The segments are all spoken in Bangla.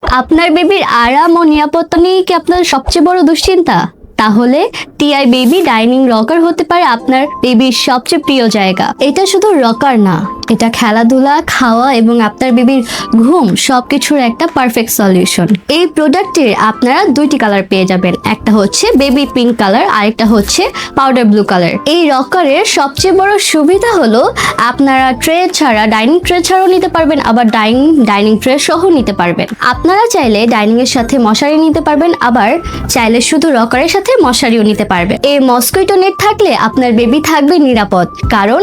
আপনার বেবির আরাম ও নিরাপত্তা নিয়ে কি আপনার সবচেয়ে বড় দুশ্চিন্তা? তাহলে টিআই বেবি ডাইনিং রকার হতে পারে আপনার বেবির সবচেয়ে প্রিয় জায়গা। এটা শুধু রকার না, এটা খেলাধুলা, খাওয়া এবং আপনার বেবির ঘুম সবকিছুর একটা পারফেক্ট সলিউশন। এই প্রোডাক্টের আপনারা দুইটি কালার পেয়ে যাবেন, একটা হচ্ছে বেবি পিঙ্ক কালার, আরেকটা হচ্ছে পাউডার ব্লু কালার। এই রকারের সবচেয়ে বড় সুবিধা হলো আপনারা ট্রে ছাড়া, ডাইনিং ট্রে ছাড়াও নিতে পারবেন, আবার ডাইনিং ট্রে সহ নিতে পারবেন। আপনারা চাইলে ডাইনিং এর সাথে মশারি নিতে পারবেন, আবার চাইলে শুধু রকারের সাথে মশারিও নিতে পারবেন। এই মসকুইটো নেট থাকলে আপনার বেবি থাকবে নিরাপদ, কারণ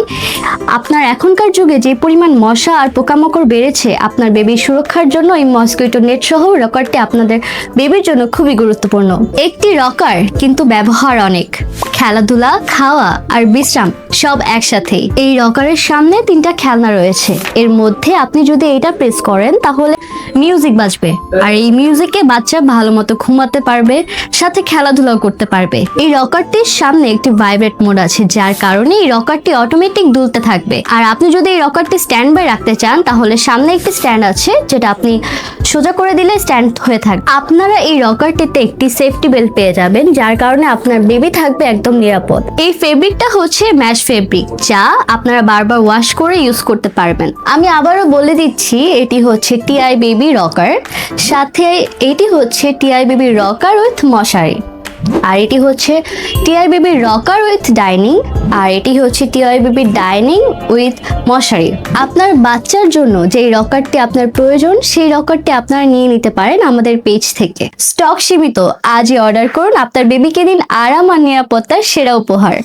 আপনার এখনকার যুগে যে পরিমাণ মশা আর পোকামাকড় বেড়েছে, আপনার বেবির সুরক্ষার জন্য এই মসকুইটো নেট সহ রকারটি আপনাদের বেবির জন্য খুবই গুরুত্বপূর্ণ। একটি রকার কিন্তু ব্যবহার অনেক, খেলাধুলা, খাওয়া আর বিশ্রাম সব একসাথে। এই রকারের সামনে 3টা খেলনা রয়েছে, এর মধ্যে আপনি যদি এটা প্রেস করেন তাহলে মিউজিক বাজবে, আর এই মিউজিকে বাচ্চা ভালো মতো ঘুমাতে পারবে, সাথে খেলাধুলাও করতে পারবে। এই রকারটির সামনে একটি ভাইব্রেট মোড আছে, যার কারণে এই রকারটি অটোমেটিক দুলতে থাকবে। আর আপনি যদি এই রকারটি স্ট্যান্ড বাই রাখতে চান তাহলে সামনে একটি স্ট্যান্ড আছে, যেটা আপনি সোজা করে দিলে স্ট্যান্ড হয়ে থাকবে। আপনারা এই রকারটিতে একটি সেফটি বেল্ট পেয়ে যাবেন, যার কারণে আপনার বেবি থাকবে একদম নিরাপদ। এই ফেব্রিকটা হচ্ছে ম্যাশ ফেব্রিক, যা আপনারা বারবার ওয়াশ করে ইউজ করতে পারবেন। আমি আবারও বলে দিচ্ছি, এটি হচ্ছে টিআই বেবি রকার, সাথে এটি হচ্ছে টিআই বেবি রকার উইথ মশারি, আর এটি হচ্ছে TI baby rocker with dining, আর এটি হচ্ছে টিআই বেবি ডাইনিং উইথ মশারি। আপনার বাচ্চার জন্য যেই রকারটি আপনার প্রয়োজন, সেই রকারটি আপনারা নিয়ে নিতে পারেন আমাদের পেজ থেকে। স্টক সীমিত, আজই অর্ডার করুন, আপনার বেবিকে দিন আরাম আর নিরাপত্তার সেরা উপহার।